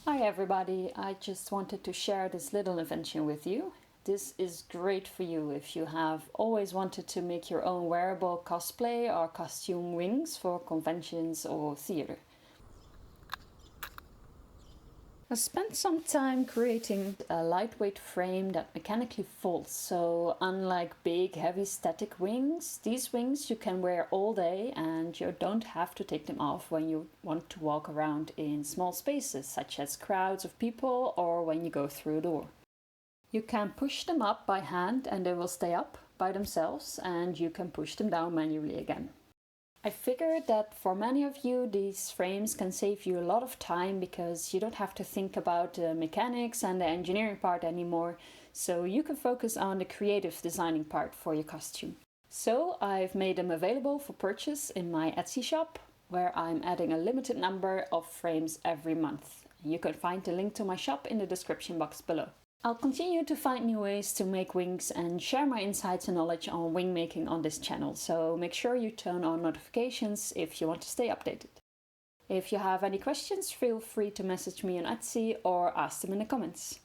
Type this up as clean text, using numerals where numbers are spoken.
Hi everybody, I just wanted to share this little invention with you. This is great for you if you have always wanted to make your own wearable cosplay or costume wings for conventions or theater. I spent some time creating a lightweight frame that mechanically folds, so unlike big heavy static wings, these wings you can wear all day and you don't have to take them off when you want to walk around in small spaces such as crowds of people or when you go through a door. You can push them up by hand and they will stay up by themselves, and you can push them down manually again. I figured that for many of you these frames can save you a lot of time because you don't have to think about the mechanics and the engineering part anymore, so you can focus on the creative designing part for your costume. So I've made them available for purchase in my Etsy shop, where I'm adding a limited number of frames every month. You can find the link to my shop in the description box below. I'll continue to find new ways to make wings and share my insights and knowledge on wing making on this channel, so make sure you turn on notifications if you want to stay updated. If you have any questions, feel free to message me on Etsy or ask them in the comments.